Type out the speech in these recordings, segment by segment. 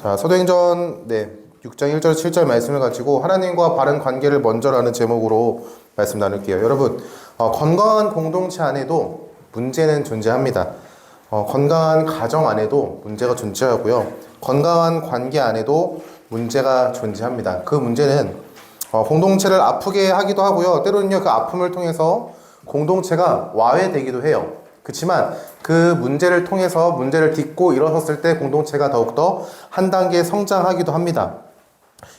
자, 사도행전 6장 1절 7절 말씀을 가지고 하나님과 바른 관계를 먼저라는 제목으로 말씀 나눌게요. 여러분, 건강한 공동체 안에도 문제는 존재합니다. 건강한 가정 안에도 문제가 존재하고요. 건강한 관계 안에도 문제가 존재합니다. 그 문제는 공동체를 아프게 하기도 하고요. 때로는요, 그 아픔을 통해서 공동체가 와해되기도 해요. 그렇지만 그 문제를 통해서 문제를 딛고 일어섰을 때 공동체가 더욱더 한 단계 성장하기도 합니다.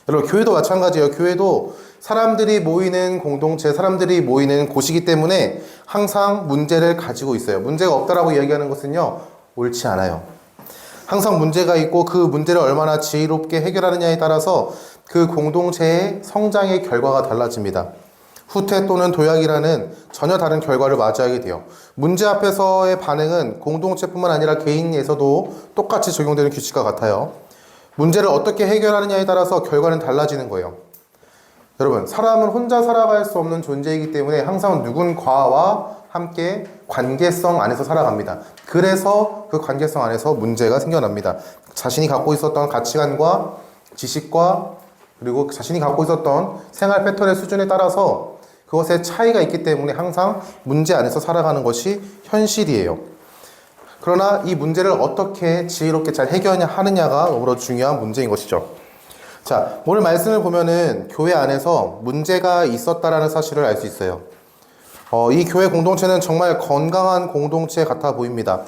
여러분, 교회도 마찬가지예요. 교회도 사람들이 모이는 공동체, 사람들이 모이는 곳이기 때문에 항상 문제를 가지고 있어요. 문제가 없다라고 이야기하는 것은요, 옳지 않아요. 항상 문제가 있고 그 문제를 얼마나 지혜롭게 해결하느냐에 따라서 그 공동체의 성장의 결과가 달라집니다. 후퇴 또는 도약이라는 전혀 다른 결과를 맞이하게 돼요. 문제 앞에서의 반응은 공동체뿐만 아니라 개인에서도 똑같이 적용되는 규칙과 같아요. 문제를 어떻게 해결하느냐에 따라서 결과는 달라지는 거예요. 여러분, 사람은 혼자 살아갈 수 없는 존재이기 때문에 항상 누군가와 함께 관계성 안에서 살아갑니다. 그래서 그 관계성 안에서 문제가 생겨납니다. 자신이 갖고 있었던 가치관과 지식과 그리고 자신이 갖고 있었던 생활 패턴의 수준에 따라서 그것에 차이가 있기 때문에 항상 문제 안에서 살아가는 것이 현실이에요. 그러나 이 문제를 어떻게 지혜롭게 잘 해결하느냐가 너무나 중요한 문제인 것이죠. 자, 오늘 말씀을 보면은 교회 안에서 문제가 있었다라는 사실을 알 수 있어요. 이 교회 공동체는 정말 건강한 공동체 같아 보입니다.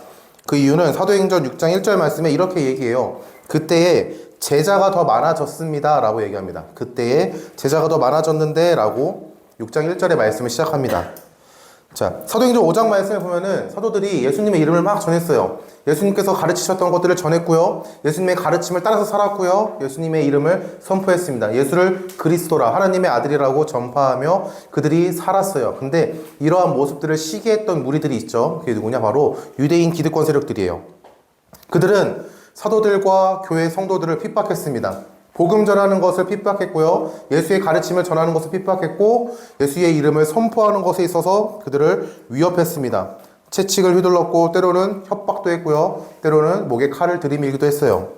그 이유는 사도행전 6장 1절 말씀에 이렇게 얘기해요. 그때에 제자가 더 많아졌습니다 라고 얘기합니다. 그때에 제자가 더 많아졌는데 라고 6장 1절의 말씀을 시작합니다. 자, 사도행전 5장 말씀을 보면은 사도들이 예수님의 이름을 막 전했어요. 예수님께서 가르치셨던 것들을 전했고요. 예수님의 가르침을 따라서 살았고요. 예수님의 이름을 선포했습니다. 예수를 그리스도라, 하나님의 아들이라고 전파하며 그들이 살았어요. 근데 이러한 모습들을 시기했던 무리들이 있죠. 그게 누구냐? 바로 유대인 기득권 세력들이에요. 그들은 사도들과 교회 성도들을 핍박했습니다. 복음 전하는 것을 핍박했고요. 예수의 가르침을 전하는 것을 핍박했고 예수의 이름을 선포하는 것에 있어서 그들을 위협했습니다. 채찍을 휘둘렀고 때로는 협박도 했고요. 때로는 목에 칼을 들이밀기도 했어요.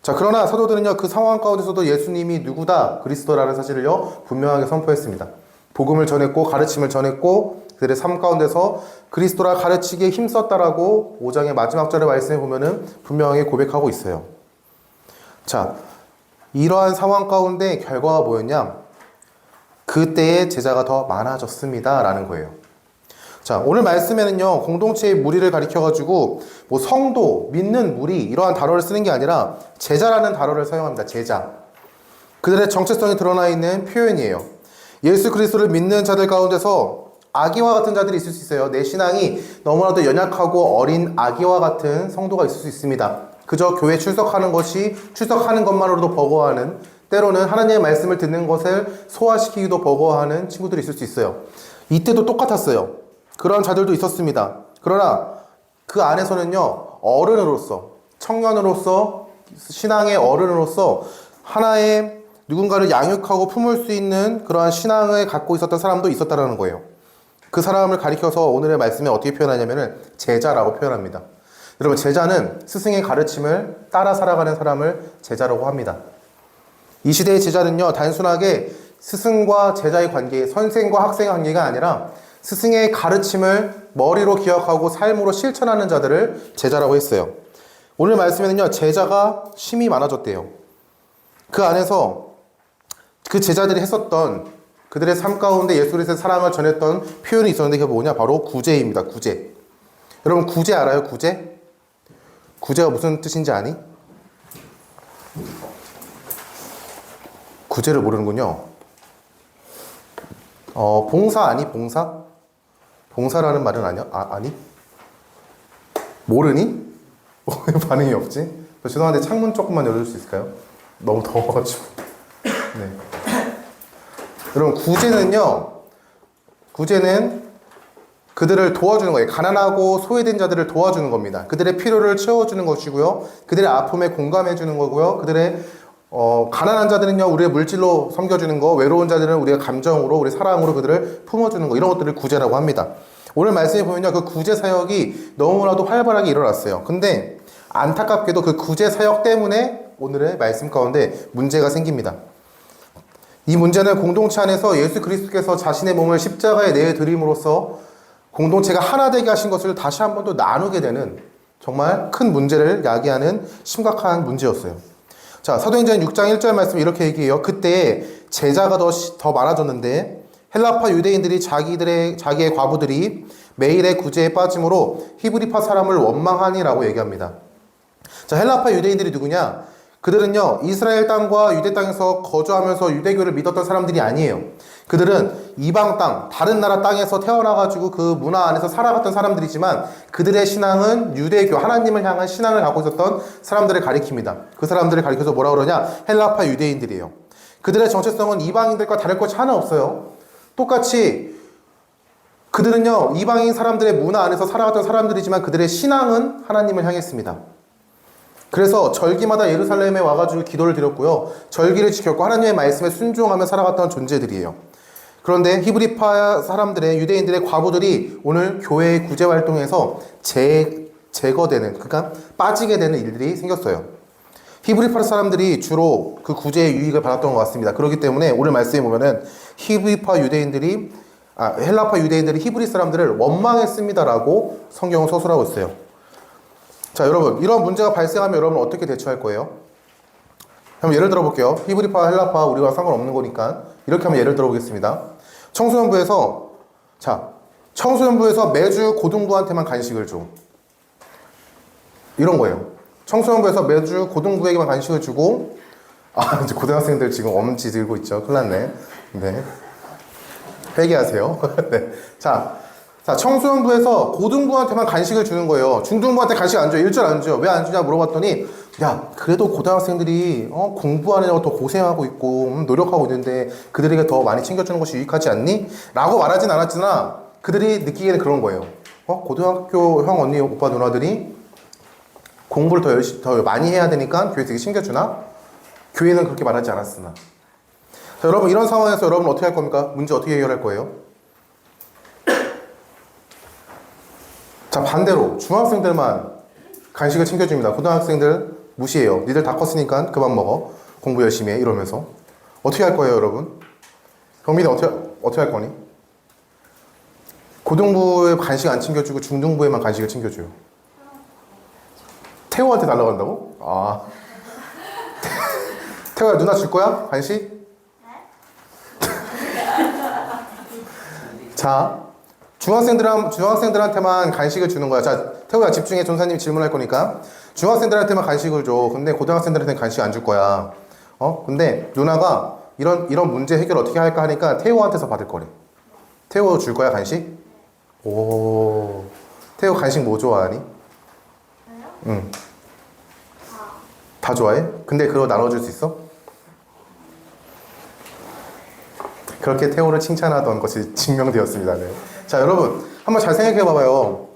자, 그러나 사도들은요, 그 상황 가운데서도 예수님이 누구다, 그리스도라는 사실을요, 분명하게 선포했습니다. 복음을 전했고 가르침을 전했고 그들의 삶 가운데서 그리스도라 가르치기에 힘썼다라고 5장의 마지막 절의 말씀에 보면은 분명하게 고백하고 있어요. 자, 이러한 상황 가운데 결과가 뭐였냐? 그때의 제자가 더 많아졌습니다 라는 거예요. 자, 오늘 말씀에는요, 공동체의 무리를 가리켜가지고 뭐 성도, 믿는 무리 이러한 단어를 쓰는 게 아니라 제자라는 단어를 사용합니다. 제자. 그들의 정체성이 드러나 있는 표현이에요. 예수 그리스도를 믿는 자들 가운데서 아기와 같은 자들이 있을 수 있어요. 내 신앙이 너무나도 연약하고 어린 아기와 같은 성도가 있을 수 있습니다. 그저 교회 출석하는 것만으로도 버거워하는, 때로는 하나님의 말씀을 듣는 것을 소화시키기도 버거워하는 친구들이 있을 수 있어요. 이때도 똑같았어요. 그런 자들도 있었습니다. 그러나 그 안에서는요, 어른으로서, 청년으로서, 신앙의 어른으로서 하나의 누군가를 양육하고 품을 수 있는 그러한 신앙을 갖고 있었던 사람도 있었다는 거예요. 그 사람을 가리켜서 오늘의 말씀에 어떻게 표현하냐면은 제자라고 표현합니다. 여러분, 제자는 스승의 가르침을 따라 살아가는 사람을 제자라고 합니다. 이 시대의 제자는요, 단순하게 스승과 제자의 관계, 선생과 학생의 관계가 아니라 스승의 가르침을 머리로 기억하고 삶으로 실천하는 자들을 제자라고 했어요. 오늘 말씀에는요, 제자가 심히 많아졌대요. 그 안에서 그 제자들이 했었던 그들의 삶 가운데 예수 그리스도의 사랑을 전했던 표현이 있었는데 그게 뭐냐? 바로 구제입니다. 구제. 여러분, 구제 알아요? 구제? 구제가 무슨 뜻인지 아니? 구제를 모르는군요. 봉사 아니? 봉사? 봉사라는 말은 아니야? 아니? 모르니? 왜 반응이 없지? 죄송한데 창문 조금만 열어줄 수 있을까요? 너무 더워가지고. 네. 여러분, 구제는 그들을 도와주는 거예요. 가난하고 소외된 자들을 도와주는 겁니다. 그들의 필요를 채워주는 것이고요. 그들의 아픔에 공감해주는 거고요. 그들의 가난한 자들은요, 우리의 물질로 섬겨주는 거, 외로운 자들은 우리의 감정으로, 우리 사랑으로 그들을 품어주는 거, 이런 것들을 구제라고 합니다. 오늘 말씀에 보면요, 그 구제 사역이 너무나도 활발하게 일어났어요. 근데 안타깝게도 그 구제 사역 때문에 오늘의 말씀 가운데 문제가 생깁니다. 이 문제는 공동체 안에서 예수 그리스도께서 자신의 몸을 십자가에 내드림으로써 공동체가 하나 되게 하신 것을 다시 한 번 더 나누게 되는 정말 큰 문제를 야기하는 심각한 문제였어요. 자, 사도행전 6장 1절 말씀 이렇게 얘기해요. 그때 제자가 더 많아졌는데 헬라파 유대인들이 자기의 과부들이 매일의 구제에 빠짐으로 히브리파 사람을 원망하니라고 얘기합니다. 자, 헬라파 유대인들이 누구냐? 그들은요, 이스라엘 땅과 유대 땅에서 거주하면서 유대교를 믿었던 사람들이 아니에요. 그들은 이방 땅, 다른 나라 땅에서 태어나가지고 그 문화 안에서 살아갔던 사람들이지만 그들의 신앙은 유대교, 하나님을 향한 신앙을 갖고 있었던 사람들을 가리킵니다. 그 사람들을 가리켜서 뭐라 그러냐? 헬라파 유대인들이에요. 그들의 정체성은 이방인들과 다를 것이 하나 없어요. 똑같이 그들은요, 이방인 사람들의 문화 안에서 살아갔던 사람들이지만 그들의 신앙은 하나님을 향했습니다. 그래서 절기마다 예루살렘에 와가지고 기도를 드렸고요. 절기를 지켰고 하나님의 말씀에 순종하며 살아갔던 존재들이에요. 그런데 히브리파 사람들의 유대인들의 과부들이 오늘 교회의 구제 활동에서 제거되는, 그러니까 빠지게 되는 일들이 생겼어요. 히브리파 사람들이 주로 그 구제의 유익을 받았던 것 같습니다. 그렇기 때문에 오늘 말씀에 보면은 헬라파 유대인들이 히브리 사람들을 원망했습니다라고 성경은 서술하고 있어요. 자, 여러분, 이런 문제가 발생하면 여러분 어떻게 대처할 거예요? 한번 예를 들어 볼게요. 히브리파, 헬라파 우리와 상관없는 거니까 이렇게 한번 예를 들어 보겠습니다. 청소년부에서 매주 고등부한테만 간식을 줘. 이런 거예요. 청소년부에서 매주 고등부에게만 간식을 주고, 이제 고등학생들 지금 엄지 들고 있죠. 큰일 났네. 네. 회개하세요. 네. 자, 청소년부에서 고등부한테만 간식을 주는 거예요. 중등부한테 간식 안 줘요. 일절 안 줘요. 왜 안 주냐 물어봤더니, 야, 그래도 고등학생들이 공부하느냐고 더 고생하고 있고 노력하고 있는데 그들에게 더 많이 챙겨주는 것이 유익하지 않니? 라고 말하진 않았으나 그들이 느끼기에는 그런 거예요. 고등학교 형, 언니, 오빠, 누나들이 공부를 더 많이 해야 되니까 교회에서 되게 챙겨주나? 교회는 그렇게 말하지 않았으나. 자, 여러분, 이런 상황에서 여러분 어떻게 할 겁니까? 문제 어떻게 해결할 거예요? 자, 반대로 중학생들만 간식을 챙겨줍니다. 고등학생들 무시해요. 니들 다 컸으니까 그만 먹어. 공부 열심히 해. 이러면서. 어떻게 할 거예요, 여러분? 경민이 어떻게 할 거니? 고등부에 간식 안 챙겨주고 중등부에만 간식을 챙겨줘요. 태호한테 달라고 한다고? 태호야, 누나 줄 거야? 간식? 자, 중학생들한테만 간식을 주는 거야. 자, 태호야 집중해. 전사님이 질문할 거니까. 중학생들한테만 간식을 줘. 근데 고등학생들한테는 간식 안 줄 거야. 근데 누나가 이런 문제 해결 어떻게 할까 하니까 태호한테서 받을 거래. 태호 줄 거야, 간식? 오. 태호 간식 뭐 좋아하니? 응. 다 좋아해? 근데 그거 나눠줄 수 있어? 그렇게 태호를 칭찬하던 것이 증명되었습니다. 네. 자, 여러분 한번 잘 생각해 봐봐요.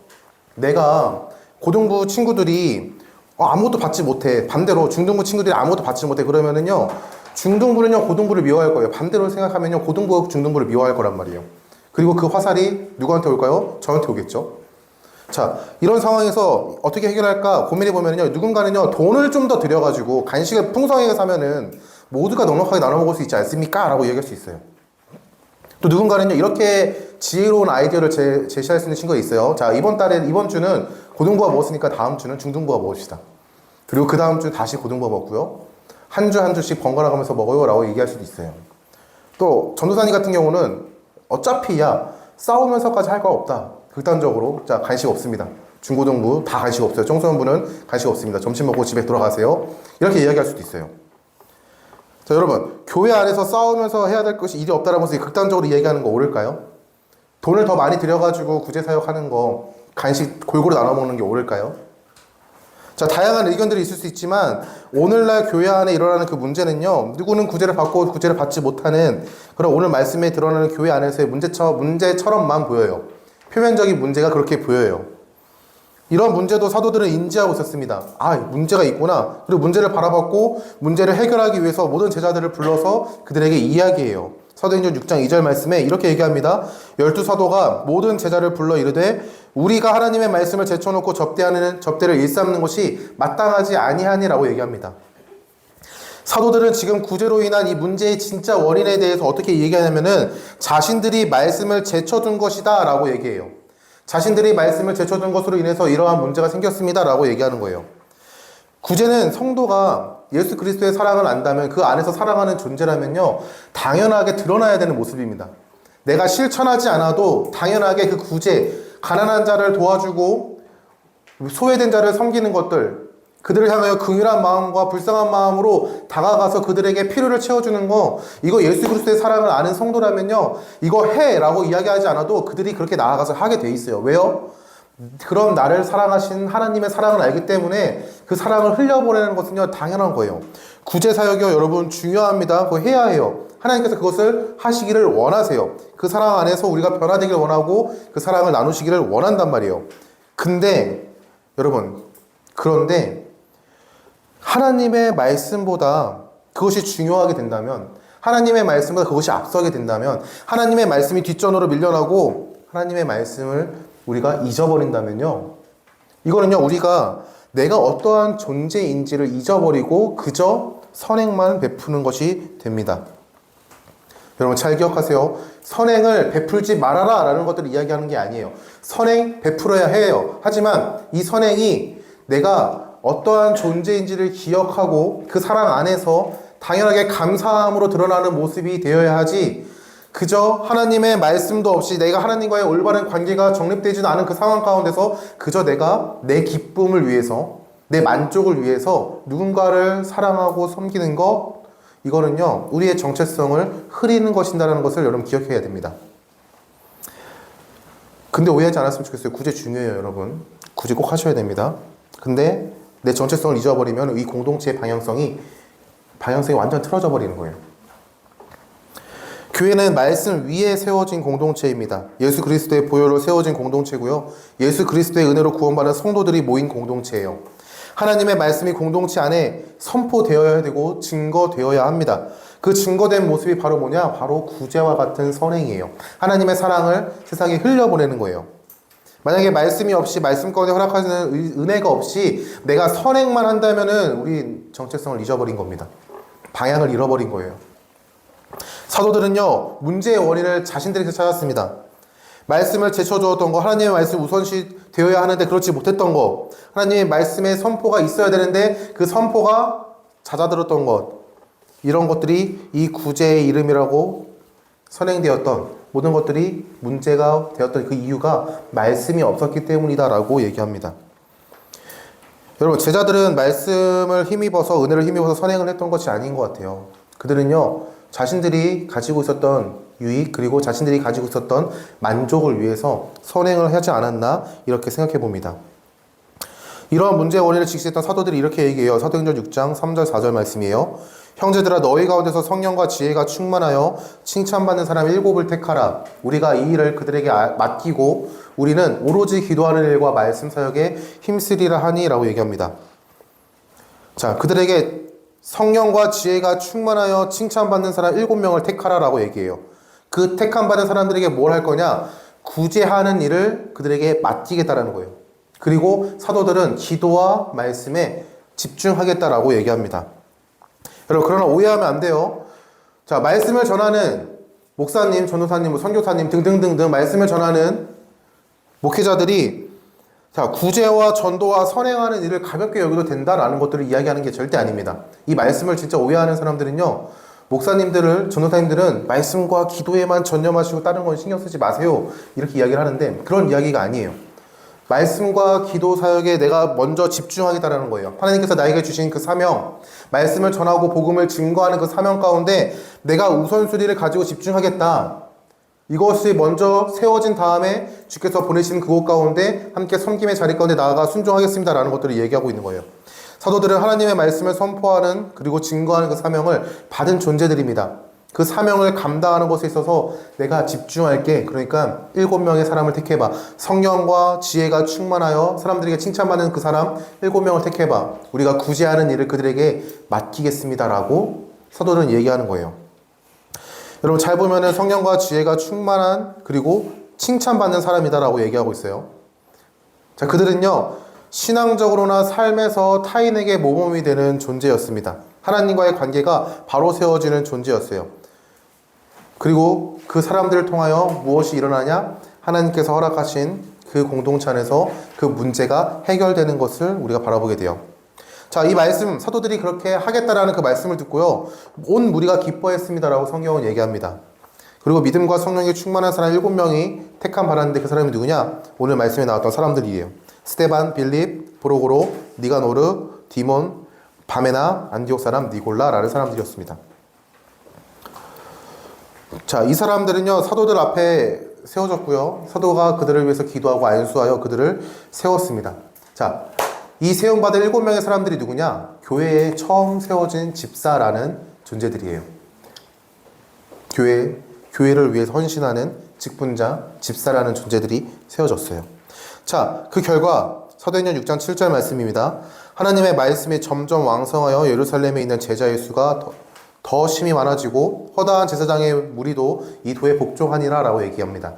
내가 고등부 친구들이 아무것도 받지 못해. 반대로 중등부 친구들이 아무것도 받지 못해. 그러면은요, 중등부는요 고등부를 미워할 거예요. 반대로 생각하면요, 고등부가 중등부를 미워할 거란 말이에요. 그리고 그 화살이 누구한테 올까요? 저한테 오겠죠. 자, 이런 상황에서 어떻게 해결할까 고민해 보면요, 누군가는요 돈을 좀 더 들여가지고 간식을 풍성하게 사면은 모두가 넉넉하게 나눠 먹을 수 있지 않습니까? 라고 얘기할 수 있어요. 또 누군가는요, 이렇게 지혜로운 아이디어를 제시할 수 있는 친구가 있어요. 자, 이번 주는 고등부가 먹었으니까 다음 주는 중등부가 먹읍시다. 그리고 그 다음 주 다시 고등부가 먹고요. 한 주씩 번갈아 가면서 먹어요. 라고 얘기할 수도 있어요. 또 전도사님 같은 경우는 어차피 싸우면서까지 할 거 없다. 극단적으로 자, 간식 없습니다. 중고등부 다 간식 없어요. 청소년부는 간식 없습니다. 점심 먹고 집에 돌아가세요. 이렇게 이야기할 수도 있어요. 자, 여러분, 교회 안에서 싸우면서 해야 될 것이 일이 없다라고 해서 극단적으로 얘기하는 거 옳을까요? 돈을 더 많이 들여가지고 구제사역하는 거, 간식 골고루 나눠 먹는 게 옳을까요? 자, 다양한 의견들이 있을 수 있지만 오늘날 교회 안에 일어나는 그 문제는요, 누구는 구제를 받고 구제를 받지 못하는 그런 오늘 말씀에 드러나는 교회 안에서의 문제처럼만 보여요. 표면적인 문제가 그렇게 보여요. 이런 문제도 사도들은 인지하고 있었습니다. 문제가 있구나. 그리고 문제를 바라봤고 문제를 해결하기 위해서 모든 제자들을 불러서 그들에게 이야기해요. 사도행전 6장 2절 말씀에 이렇게 얘기합니다. 12사도가 모든 제자를 불러 이르되 우리가 하나님의 말씀을 제쳐놓고 접대를 일삼는 것이 마땅하지 아니하니라고 얘기합니다. 사도들은 지금 구제로 인한 이 문제의 진짜 원인에 대해서 어떻게 얘기하냐면은 자신들이 말씀을 제쳐둔 것이다 라고 얘기해요. 자신들이 말씀을 제쳐둔 것으로 인해서 이러한 문제가 생겼습니다 라고 얘기하는 거예요. 구제는 성도가 예수 그리스도의 사랑을 안다면 그 안에서 사랑하는 존재라면요, 당연하게 드러나야 되는 모습입니다. 내가 실천하지 않아도 당연하게 그 구제, 가난한 자를 도와주고 소외된 자를 섬기는 것들, 그들을 향하여 긍휼한 마음과 불쌍한 마음으로 다가가서 그들에게 필요를 채워주는 거, 이거 예수 그리스도의 사랑을 아는 성도라면요, 이거 해! 라고 이야기하지 않아도 그들이 그렇게 나아가서 하게 돼 있어요. 왜요? 그럼 나를 사랑하신 하나님의 사랑을 알기 때문에 그 사랑을 흘려보내는 것은요, 당연한 거예요. 구제사역이요, 여러분 중요합니다. 그거 해야 해요. 하나님께서 그것을 하시기를 원하세요. 그 사랑 안에서 우리가 변화되길 원하고 그 사랑을 나누시기를 원한단 말이에요. 근데 여러분, 그런데 하나님의 말씀보다 그것이 중요하게 된다면, 하나님의 말씀보다 그것이 앞서게 된다면, 하나님의 말씀이 뒷전으로 밀려나고 하나님의 말씀을 우리가 잊어버린다면요, 이거는요, 우리가 내가 어떠한 존재인지를 잊어버리고 그저 선행만 베푸는 것이 됩니다. 여러분 잘 기억하세요. 선행을 베풀지 말아라 라는 것들을 이야기하는 게 아니에요. 선행 베풀어야 해요. 하지만 이 선행이 내가 어떠한 존재인지를 기억하고 그 사랑 안에서 당연하게 감사함으로 드러나는 모습이 되어야 하지, 그저 하나님의 말씀도 없이 내가 하나님과의 올바른 관계가 정립되지는 않은 그 상황 가운데서 그저 내가 내 기쁨을 위해서, 내 만족을 위해서 누군가를 사랑하고 섬기는 것, 이거는요, 우리의 정체성을 흐리는 것이다라는 것을 여러분 기억해야 됩니다. 근데 오해하지 않았으면 좋겠어요. 구제 중요해요, 여러분. 구제 꼭 하셔야 됩니다. 근데 내 정체성을 잊어버리면 이 공동체의 방향성이 완전 틀어져 버리는 거예요. 교회는 말씀 위에 세워진 공동체입니다. 예수 그리스도의 보혈로 세워진 공동체고요. 예수 그리스도의 은혜로 구원받은 성도들이 모인 공동체예요. 하나님의 말씀이 공동체 안에 선포되어야 되고 증거되어야 합니다. 그 증거된 모습이 바로 뭐냐? 바로 구제와 같은 선행이에요. 하나님의 사랑을 세상에 흘려보내는 거예요. 만약에 말씀이 없이, 말씀 가운데 허락하시는 은혜가 없이 내가 선행만 한다면은 우리 정체성을 잊어버린 겁니다. 방향을 잃어버린 거예요. 사도들은요, 문제의 원인을 자신들에게 찾았습니다. 말씀을 제쳐주었던 거, 하나님의 말씀 우선시 되어야 하는데 그렇지 못했던 거, 하나님의 말씀의 선포가 있어야 되는데 그 선포가 잦아들었던 것, 이런 것들이 이 구제의 이름이라고 선행되었던 모든 것들이 문제가 되었던 그 이유가 말씀이 없었기 때문이다라고 얘기합니다. 여러분, 제자들은 말씀을 힘입어서, 은혜를 힘입어서 선행을 했던 것이 아닌 것 같아요. 그들은요, 자신들이 가지고 있었던 유익, 그리고 자신들이 가지고 있었던 만족을 위해서 선행을 하지 않았나, 이렇게 생각해 봅니다. 이러한 문제의 원인을 직시했던 사도들이 이렇게 얘기해요. 사도행전 6장 3절 4절 말씀이에요. 형제들아, 너희 가운데서 성령과 지혜가 충만하여 칭찬받는 사람 7을 택하라. 우리가 이 일을 그들에게 맡기고 우리는 오로지 기도하는 일과 말씀 사역에 힘쓰리라 하니 라고 얘기합니다. 자, 그들에게 성령과 지혜가 충만하여 칭찬받는 사람 7명을 택하라 라고 얘기해요. 그 택함 받은 사람들에게 뭘 할 거냐? 구제하는 일을 그들에게 맡기겠다라는 거예요. 그리고 사도들은 기도와 말씀에 집중하겠다라고 얘기합니다. 여러분, 그러나 오해하면 안 돼요. 자, 말씀을 전하는 목사님, 전도사님, 선교사님 등등등등 말씀을 전하는 목회자들이 자, 구제와 전도와 선행하는 일을 가볍게 여겨도 된다라는 것들을 이야기하는 게 절대 아닙니다. 이 말씀을 진짜 오해하는 사람들은요, 목사님들을, 전도사님들은 말씀과 기도에만 전념하시고 다른 건 신경 쓰지 마세요, 이렇게 이야기를 하는데 그런 이야기가 아니에요. 말씀과 기도 사역에 내가 먼저 집중하겠다라는 거예요. 하나님께서 나에게 주신 그 사명, 말씀을 전하고 복음을 증거하는 그 사명 가운데 내가 우선순위를 가지고 집중하겠다. 이것이 먼저 세워진 다음에 주께서 보내신 그곳 가운데 함께 섬김의 자리 가운데 나아가 순종하겠습니다 라는 것들을 얘기하고 있는 거예요. 사도들은 하나님의 말씀을 선포하는, 그리고 증거하는 그 사명을 받은 존재들입니다. 그 사명을 감당하는 것에 있어서 내가 집중할게. 그러니까 7명의 사람을 택해봐. 성령과 지혜가 충만하여 사람들에게 칭찬받는 그 사람 7명을 택해봐. 우리가 구제하는 일을 그들에게 맡기겠습니다 라고 사도들은 얘기하는 거예요. 여러분, 잘 보면은 성령과 지혜가 충만한, 그리고 칭찬받는 사람이다 라고 얘기하고 있어요. 자, 그들은요, 신앙적으로나 삶에서 타인에게 모범이 되는 존재였습니다. 하나님과의 관계가 바로 세워지는 존재였어요. 그리고 그 사람들을 통하여 무엇이 일어나냐? 하나님께서 허락하신 그 공동체 안에서 그 문제가 해결되는 것을 우리가 바라보게 돼요. 자, 이 말씀, 사도들이 그렇게 하겠다라는 그 말씀을 듣고요, 온 무리가 기뻐했습니다라고 성경은 얘기합니다. 그리고 믿음과 성령에 충만한 사람 7명이 택함 받았는데 그 사람이 누구냐? 오늘 말씀에 나왔던 사람들이에요. 스데반, 빌립, 브로고로, 니가노르, 디몬, 바메나, 안디옥 사람 니골라라는 사람들이었습니다. 자, 이 사람들은요, 사도들 앞에 세워졌고요, 사도가 그들을 위해서 기도하고 안수하여 그들을 세웠습니다. 자, 이 세움받은 7명의 사람들이 누구냐? 교회에 처음 세워진 집사라는 존재들이에요. 교회를 위해서 헌신하는 직분자, 집사라는 존재들이 세워졌어요. 자, 그 결과 사도행전 6장 7절 말씀입니다. 하나님의 말씀이 점점 왕성하여 예루살렘에 있는 제자의 수가 더 심히 많아지고 허다한 제사장의 무리도 이 도에 복종하니라 라고 얘기합니다.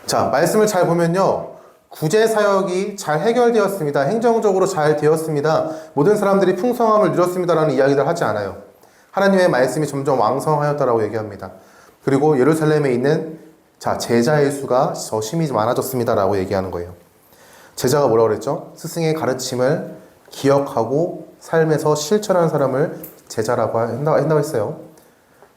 자, 말씀을 잘 보면요, 구제 사역이 잘 해결되었습니다. 행정적으로 잘 되었습니다. 모든 사람들이 풍성함을 누렸습니다라는 이야기를 하지 않아요. 하나님의 말씀이 점점 왕성하였다라고 얘기합니다. 그리고 예루살렘에 있는 제자의 수가 더 심히 많아졌습니다라고 얘기하는 거예요. 제자가 뭐라고 그랬죠? 스승의 가르침을 기억하고 삶에서 실천하는 사람을 제자라고 한다고 했어요.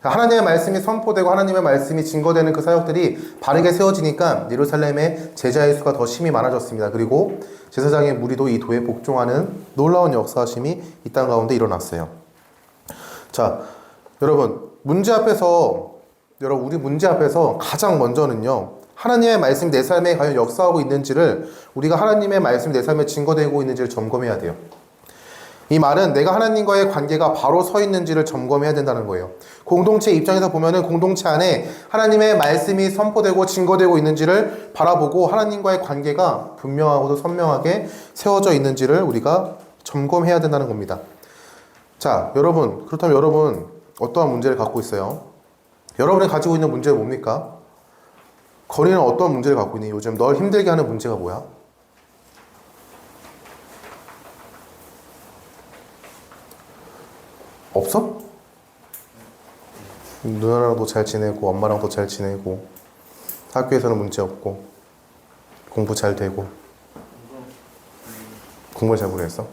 하나님의 말씀이 선포되고 하나님의 말씀이 증거되는 그 사역들이 바르게 세워지니까 예루살렘의 제자의 수가 더 심히 많아졌습니다. 그리고 제사장의 무리도 이 도에 복종하는 놀라운 역사심이 이 땅 가운데 일어났어요. 자, 여러분, 우리 문제 앞에서 가장 먼저는요, 하나님의 말씀이 내 삶에 과연 역사하고 있는지를, 우리가 하나님의 말씀이 내 삶에 증거되고 있는지를 점검해야 돼요. 이 말은 내가 하나님과의 관계가 바로 서 있는지를 점검해야 된다는 거예요. 공동체 입장에서 보면은 공동체 안에 하나님의 말씀이 선포되고 증거되고 있는지를 바라보고 하나님과의 관계가 분명하고도 선명하게 세워져 있는지를 우리가 점검해야 된다는 겁니다. 자, 그렇다면 여러분 어떠한 문제를 갖고 있어요? 여러분이 가지고 있는 문제는 뭡니까? 거리는 어떤 문제를 갖고 있니? 요즘 널 힘들게 하는 문제가 뭐야? 없어? 누나랑도 잘 지내고 엄마랑도 잘 지내고 학교에서는 문제 없고 공부 잘 되고. 공부를 잘 모르겠어?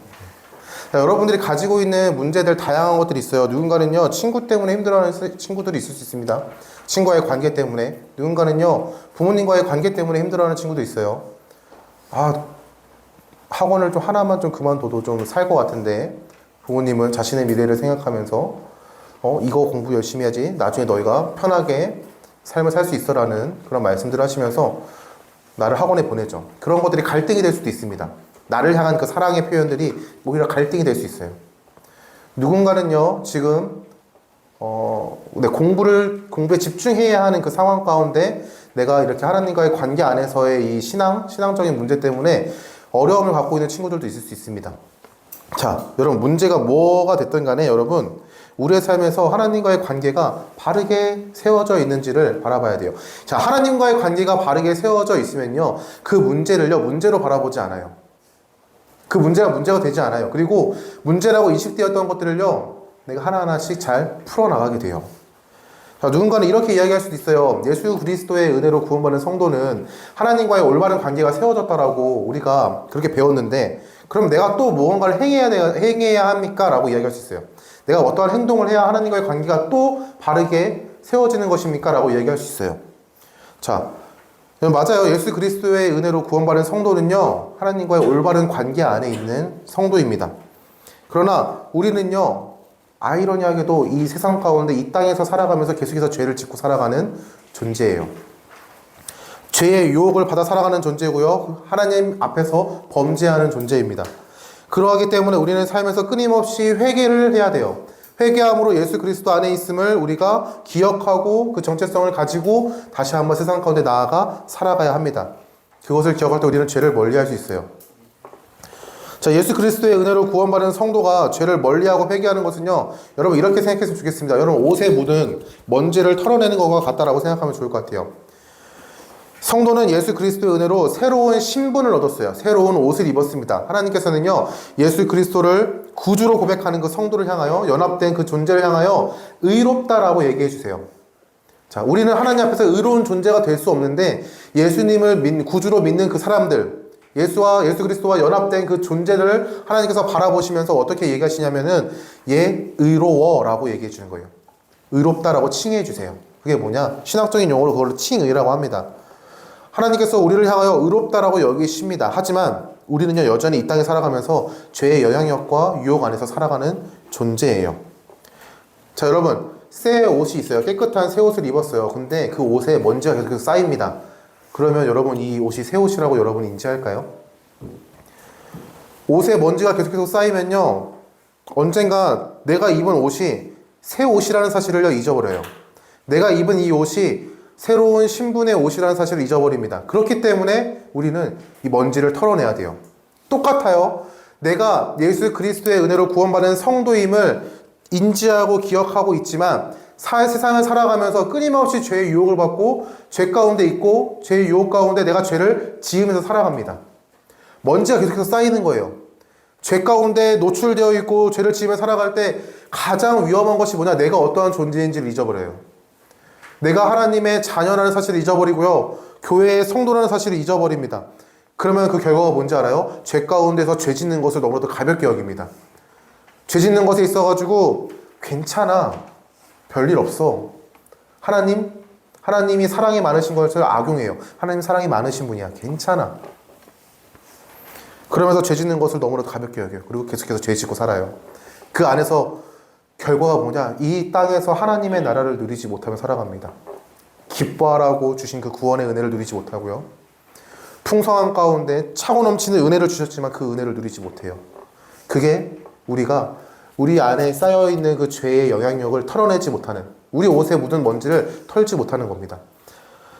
자, 여러분들이 가지고 있는 문제들 다양한 것들이 있어요. 누군가는요, 친구 때문에 힘들어하는 친구들이 있을 수 있습니다. 친구와의 관계 때문에. 누군가는요, 부모님과의 관계 때문에 힘들어하는 친구도 있어요. 학원을 하나만 좀 그만둬도 좀 살 것 같은데, 부모님은 자신의 미래를 생각하면서 이거 공부 열심히 해야지 나중에 너희가 편하게 삶을 살 수 있어라는 그런 말씀들을 하시면서 나를 학원에 보내죠. 그런 것들이 갈등이 될 수도 있습니다. 나를 향한 그 사랑의 표현들이 오히려 갈등이 될 수 있어요. 누군가는요, 지금 공부에 집중해야 하는 그 상황 가운데 내가 이렇게 하나님과의 관계 안에서의 이 신앙적인 문제 때문에 어려움을 갖고 있는 친구들도 있을 수 있습니다. 자, 여러분, 문제가 뭐가 됐든 간에 여러분, 우리의 삶에서 하나님과의 관계가 바르게 세워져 있는지를 바라봐야 돼요. 자, 하나님과의 관계가 바르게 세워져 있으면요, 그 문제를요, 문제로 바라보지 않아요. 그 문제가 되지 않아요. 그리고 문제라고 인식되었던 것들을요, 내가 하나하나씩 잘 풀어나가게 돼요. 자, 누군가는 이렇게 이야기할 수도 있어요. 예수 그리스도의 은혜로 구원받은 성도는 하나님과의 올바른 관계가 세워졌다라고 우리가 그렇게 배웠는데, 그럼 내가 또 무언가를 행해야 합니까? 라고 이야기할 수 있어요. 내가 어떠한 행동을 해야 하나님과의 관계가 또 바르게 세워지는 것입니까? 라고 이야기할 수 있어요. 자, 맞아요. 예수 그리스도의 은혜로 구원받은 성도는요, 하나님과의 올바른 관계 안에 있는 성도입니다. 그러나 우리는요, 아이러니하게도 이 세상 가운데 이 땅에서 살아가면서 계속해서 죄를 짓고 살아가는 존재예요. 죄의 유혹을 받아 살아가는 존재고요, 하나님 앞에서 범죄하는 존재입니다. 그러하기 때문에 우리는 삶에서 끊임없이 회개를 해야 돼요. 회개함으로 예수 그리스도 안에 있음을 우리가 기억하고 그 정체성을 가지고 다시 한번 세상 가운데 나아가 살아가야 합니다. 그것을 기억할 때 우리는 죄를 멀리할 수 있어요. 자, 예수 그리스도의 은혜로 구원받은 성도가 죄를 멀리하고 회개하는 것은요, 여러분 이렇게 생각했으면 좋겠습니다. 여러분, 옷에 묻은 먼지를 털어내는 것과 같다라고 생각하면 좋을 것 같아요. 성도는 예수 그리스도의 은혜로 새로운 신분을 얻었어요. 새로운 옷을 입었습니다. 하나님께서는요, 예수 그리스도를 구주로 고백하는 그 성도를 향하여, 연합된 그 존재를 향하여 의롭다라고 얘기해 주세요. 자, 우리는 하나님 앞에서 의로운 존재가 될 수 없는데 예수님을 구주로 믿는 그 사람들, 예수 그리스도와 연합된 그 존재를 하나님께서 바라보시면서 어떻게 얘기하시냐면은 얘 의로워라고 얘기해 주는 거예요. 의롭다라고 칭해 주세요. 그게 뭐냐? 신학적인 용어로 그걸 칭의라고 합니다. 하나님께서 우리를 향하여 의롭다라고 여기십니다. 하지만 우리는요, 여전히 이 땅에 살아가면서 죄의 영향력과 유혹 안에서 살아가는 존재예요. 자, 여러분, 새 옷이 있어요. 깨끗한 새 옷을 입었어요. 근데 그 옷에 먼지가 계속 쌓입니다. 그러면 여러분, 이 옷이 새 옷이라고 여러분이 인지할까요? 옷에 먼지가 계속해서 쌓이면요, 언젠가 내가 입은 옷이 새 옷이라는 사실을 잊어버려요. 내가 입은 이 옷이 새로운 신분의 옷이라는 사실을 잊어버립니다. 그렇기 때문에 우리는 이 먼지를 털어내야 돼요. 똑같아요. 내가 예수 그리스도의 은혜로 구원받은 성도임을 인지하고 기억하고 있지만 세상을 살아가면서 끊임없이 죄의 유혹을 받고 죄 가운데 있고 죄의 유혹 가운데 내가 죄를 지으면서 살아갑니다. 먼지가 계속해서 쌓이는 거예요. 죄 가운데 노출되어 있고 죄를 지으면서 살아갈 때 가장 위험한 것이 뭐냐? 내가 어떠한 존재인지를 잊어버려요. 내가 하나님의 자녀라는 사실을 잊어버리고요, 교회의 성도라는 사실을 잊어버립니다. 그러면 그 결과가 뭔지 알아요? 죄 가운데서 죄 짓는 것을 너무나도 가볍게 여깁니다. 죄 짓는 것에 있어가지고 괜찮아, 별일 없어. 하나님이 사랑이 많으신 것을 악용해요. 하나님 사랑이 많으신 분이야, 괜찮아. 그러면서 죄 짓는 것을 너무나도 가볍게 여겨요. 그리고 계속해서 죄 짓고 살아요. 그 안에서 결과가 뭐냐? 이 땅에서 하나님의 나라를 누리지 못하며 살아갑니다. 기뻐하라고 주신 그 구원의 은혜를 누리지 못하고요, 풍성한 가운데 차고 넘치는 은혜를 주셨지만 그 은혜를 누리지 못해요. 그게 우리 안에 쌓여있는 그 죄의 영향력을 털어내지 못하는, 우리 옷에 묻은 먼지를 털지 못하는 겁니다.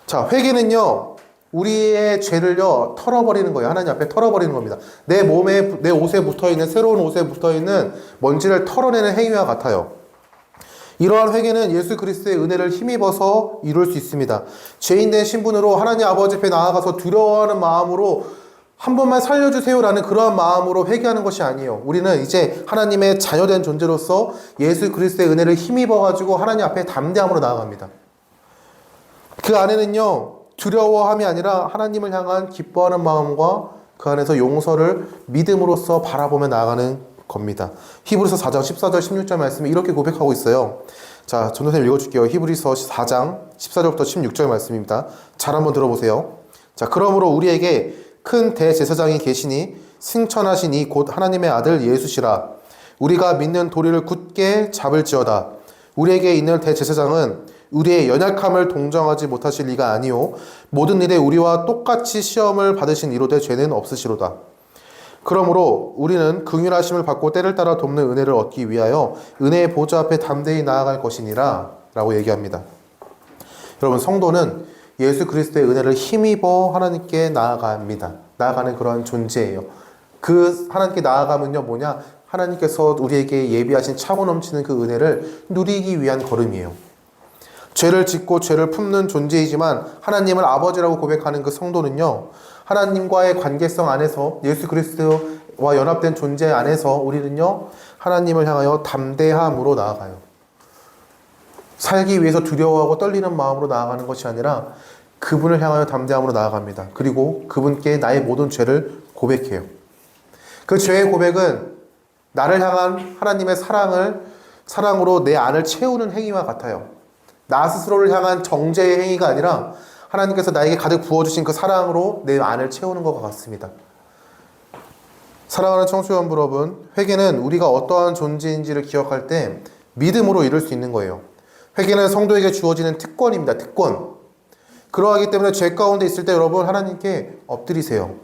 자, 회개는요, 우리의 죄를요 털어버리는 거예요. 하나님 앞에 털어버리는 겁니다. 내 옷에 붙어있는, 새로운 옷에 붙어있는 먼지를 털어내는 행위와 같아요. 이러한 회개는 예수 그리스도의 은혜를 힘입어서 이룰 수 있습니다. 죄인된 신분으로 하나님 아버지 앞에 나아가서 두려워하는 마음으로 한 번만 살려주세요라는 그러한 마음으로 회개하는 것이 아니에요. 우리는 이제 하나님의 자녀된 존재로서 예수 그리스도의 은혜를 힘입어가지고 하나님 앞에 담대함으로 나아갑니다. 그 안에는요, 두려워함이 아니라 하나님을 향한 기뻐하는 마음과 그 안에서 용서를 믿음으로써 바라보며 나아가는 겁니다. 히브리서 4장 14절 16절 말씀이 이렇게 고백하고 있어요. 자, 전도사님 읽어줄게요. 히브리서 4장 14절부터 16절 말씀입니다. 잘 한번 들어보세요. 자, 그러므로 우리에게 큰 대제사장이 계시니 승천하시니 곧 하나님의 아들 예수시라. 우리가 믿는 도리를 굳게 잡을지어다. 우리에게 있는 대제사장은 우리의 연약함을 동정하지 못하실 리가 아니요 모든 일에 우리와 똑같이 시험을 받으신 이로되 죄는 없으시로다. 그러므로 우리는 긍휼하심을 받고 때를 따라 돕는 은혜를 얻기 위하여 은혜의 보좌 앞에 담대히 나아갈 것이니라 라고 얘기합니다. 여러분, 성도는 예수 그리스도의 은혜를 힘입어 하나님께 나아갑니다. 나아가는 그러한 존재예요. 그 하나님께 나아가면요 뭐냐? 하나님께서 우리에게 예비하신 차고 넘치는 그 은혜를 누리기 위한 걸음이에요. 죄를 짓고 죄를 품는 존재이지만 하나님을 아버지라고 고백하는 그 성도는요, 하나님과의 관계성 안에서 예수 그리스도와 연합된 존재 안에서 우리는요 하나님을 향하여 담대함으로 나아가요. 살기 위해서 두려워하고 떨리는 마음으로 나아가는 것이 아니라 그분을 향하여 담대함으로 나아갑니다. 그리고 그분께 나의 모든 죄를 고백해요. 그 죄의 고백은 나를 향한 하나님의 사랑으로 내 안을 채우는 행위와 같아요. 나 스스로를 향한 정죄의 행위가 아니라 하나님께서 나에게 가득 부어주신 그 사랑으로 내 안을 채우는 것과 같습니다. 사랑하는 청소년 여러분, 회개는 우리가 어떠한 존재인지를 기억할 때 믿음으로 이룰 수 있는 거예요. 회개는 성도에게 주어지는 특권입니다. 특권. 그러하기 때문에 죄 가운데 있을 때 여러분, 하나님께 엎드리세요.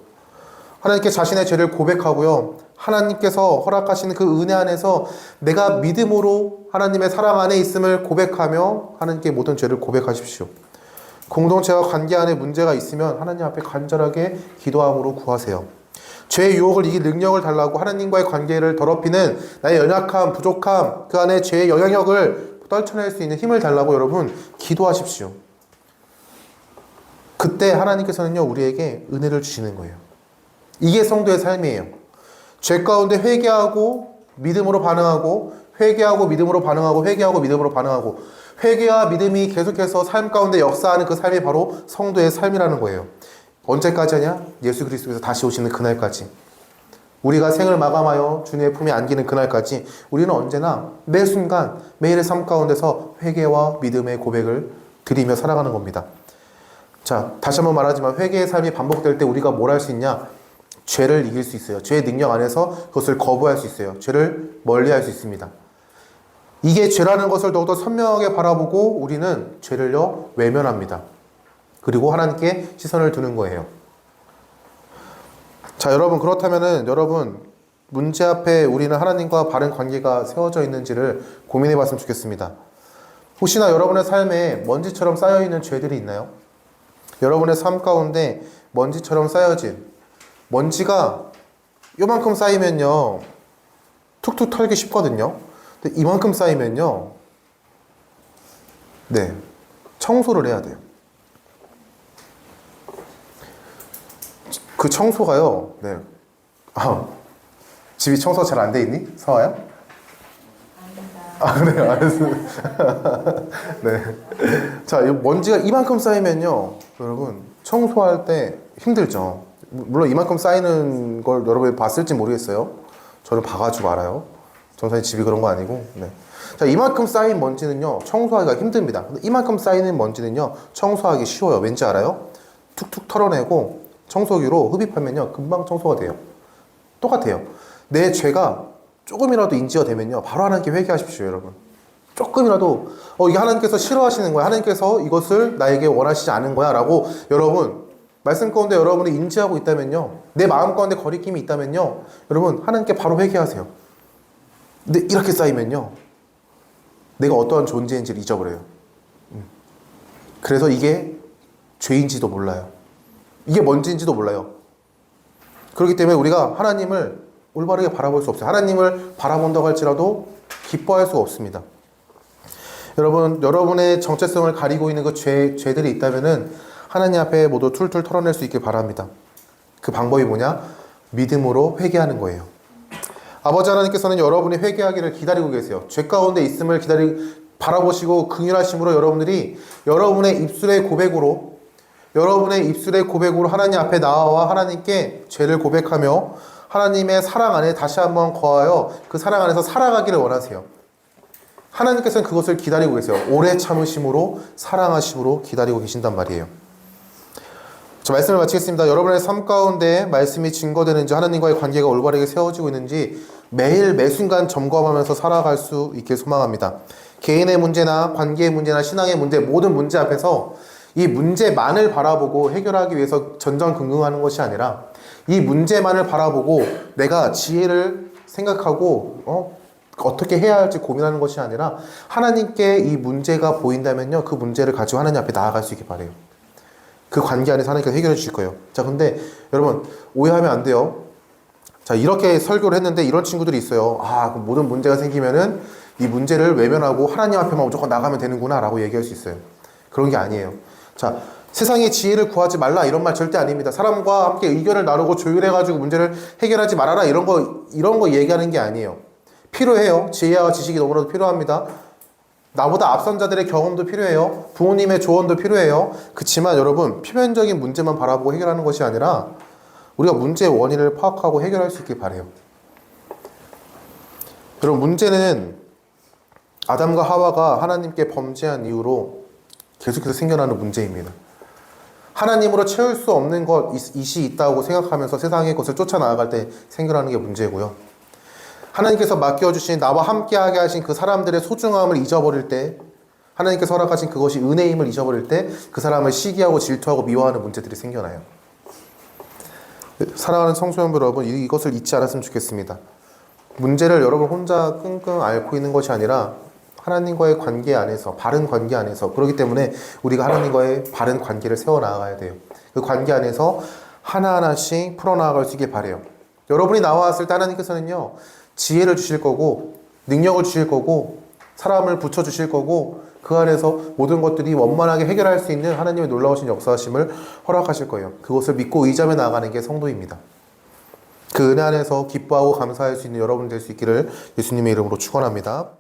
하나님께 자신의 죄를 고백하고요, 하나님께서 허락하시는 그 은혜 안에서 내가 믿음으로 하나님의 사랑 안에 있음을 고백하며 하나님께 모든 죄를 고백하십시오. 공동체와 관계 안에 문제가 있으면 하나님 앞에 간절하게 기도함으로 구하세요. 죄의 유혹을 이길 능력을 달라고 하나님과의 관계를 더럽히는 나의 연약함, 부족함, 그 안에 죄의 영향력을 떨쳐낼 수 있는 힘을 달라고 여러분 기도하십시오. 그때 하나님께서는요 우리에게 은혜를 주시는 거예요. 이게 성도의 삶이에요. 죄 가운데 회개하고 믿음으로 반응하고 회개하고 믿음으로 반응하고 회개하고 믿음으로 반응하고 회개와 믿음이 계속해서 삶 가운데 역사하는 그 삶이 바로 성도의 삶이라는 거예요. 언제까지 하냐? 예수 그리스도께서 다시 오시는 그날까지. 우리가 생을 마감하여 주님의 품에 안기는 그날까지 우리는 언제나 매 순간 매일의 삶 가운데서 회개와 믿음의 고백을 드리며 살아가는 겁니다. 자, 다시 한번 말하지만 회개의 삶이 반복될 때 우리가 뭘 할 수 있냐? 죄를 이길 수 있어요. 죄의 능력 안에서 그것을 거부할 수 있어요. 죄를 멀리할 수 있습니다. 이게 죄라는 것을 더욱더 선명하게 바라보고 우리는 죄를요 외면합니다. 그리고 하나님께 시선을 두는 거예요. 자, 여러분, 그렇다면은 여러분 문제 앞에 우리는 하나님과 바른 관계가 세워져 있는지를 고민해 봤으면 좋겠습니다. 혹시나 여러분의 삶에 먼지처럼 쌓여있는 죄들이 있나요? 여러분의 삶 가운데 먼지처럼 쌓여진 먼지가 요만큼 쌓이면요 툭툭 털기 쉽거든요. 근데 이만큼 쌓이면요 네 청소를 해야 돼요. 그 청소가요 집이 청소 잘 안 돼 있니? 서아야? 그래요. 알았습니다. 네. 자, 이 먼지가 이만큼 쌓이면요 여러분 청소할 때 힘들죠. 물론 이만큼 쌓이는 걸 여러분이 봤을지 모르겠어요. 저는 봐가지고 알아요. 전사님 집이 그런 거 아니고. 네. 자, 이만큼 쌓인 먼지는요 청소하기가 힘듭니다. 근데 이만큼 쌓이는 먼지는요 청소하기 쉬워요. 왠지 알아요? 툭툭 털어내고 청소기로 흡입하면요 금방 청소가 돼요. 똑같아요. 내 죄가 조금이라도 인지가 되면요 바로 하나님께 회개하십시오. 여러분 조금이라도 이게 하나님께서 싫어하시는 거야, 하나님께서 이것을 나에게 원하시지 않은 거야 라고 여러분 말씀 가운데 여러분이 인지하고 있다면요, 내 마음 가운데 거리낌이 있다면요 여러분 하나님께 바로 회개하세요. 근데 이렇게 쌓이면요 내가 어떠한 존재인지를 잊어버려요. 그래서 이게 죄인지도 몰라요. 이게 먼지인지도 몰라요. 그렇기 때문에 우리가 하나님을 올바르게 바라볼 수 없어요. 하나님을 바라본다고 할지라도 기뻐할 수가 없습니다. 여러분, 여러분의 정체성을 가리고 있는 그 죄들이 있다면은 하나님 앞에 모두 툴툴 털어낼 수 있길 바랍니다. 그 방법이 뭐냐? 믿음으로 회개하는 거예요. 아버지 하나님께서는 여러분이 회개하기를 기다리고 계세요. 죄 가운데 있음을 바라보시고 긍휼하심으로 여러분들이 여러분의 입술의 고백으로 하나님 앞에 나와 하나님께 죄를 고백하며 하나님의 사랑 안에 다시 한번 거하여 그 사랑 안에서 살아가기를 원하세요. 하나님께서는 그것을 기다리고 계세요. 오래 참으심으로 사랑하심으로 기다리고 계신단 말이에요. 자, 말씀을 마치겠습니다. 여러분의 삶 가운데 말씀이 증거되는지, 하나님과의 관계가 올바르게 세워지고 있는지 매일 매순간 점검하면서 살아갈 수 있길 소망합니다. 개인의 문제나 관계의 문제나 신앙의 문제, 모든 문제 앞에서 이 문제만을 바라보고 해결하기 위해서 전전긍긍하는 것이 아니라 이 문제만을 바라보고 내가 지혜를 생각하고 어떻게 해야 할지 고민하는 것이 아니라 하나님께 이 문제가 보인다면요 그 문제를 가지고 하나님 앞에 나아갈 수 있길 바라요. 그 관계 안에서 하나님께서 해결해 주실 거예요. 자, 근데 여러분 오해하면 안 돼요. 자, 이렇게 설교를 했는데 이런 친구들이 있어요. 그럼 모든 문제가 생기면은 이 문제를 외면하고 하나님 앞에만 무조건 나가면 되는구나 라고 얘기할 수 있어요. 그런 게 아니에요. 자, 세상의 지혜를 구하지 말라 이런 말 절대 아닙니다. 사람과 함께 의견을 나누고 조율해가지고 문제를 해결하지 말아라 이런 거 얘기하는 게 아니에요. 필요해요. 지혜와 지식이 너무나도 필요합니다. 나보다 앞선 자들의 경험도 필요해요. 부모님의 조언도 필요해요. 그렇지만 여러분 표면적인 문제만 바라보고 해결하는 것이 아니라 우리가 문제의 원인을 파악하고 해결할 수 있길 바라요. 여러분 문제는 아담과 하와가 하나님께 범죄한 이후로 계속해서 생겨나는 문제입니다. 하나님으로 채울 수 없는 것이 있다고 생각하면서 세상의 것을 쫓아나아갈 때 생겨나는 게 문제고요. 하나님께서 맡겨주신 나와 함께하게 하신 그 사람들의 소중함을 잊어버릴 때, 하나님께서 허락하신 그것이 은혜임을 잊어버릴 때 그 사람을 시기하고 질투하고 미워하는 문제들이 생겨나요. 사랑하는 성도여러분, 여러분 이것을 잊지 않았으면 좋겠습니다. 문제를 여러분 혼자 끙끙 앓고 있는 것이 아니라 하나님과의 관계 안에서, 바른 관계 안에서, 그렇기 때문에 우리가 하나님과의 바른 관계를 세워나가야 돼요. 그 관계 안에서 하나하나씩 풀어나갈 수 있게 바라요. 여러분이 나왔을 때 하나님께서는요 지혜를 주실 거고 능력을 주실 거고 사람을 붙여주실 거고 그 안에서 모든 것들이 원만하게 해결할 수 있는 하나님의 놀라우신 역사하심을 허락하실 거예요. 그것을 믿고 의지하며 나아가는 게 성도입니다. 그 은혜 안에서 기뻐하고 감사할 수 있는 여러분 될 수 있기를 예수님의 이름으로 축원합니다.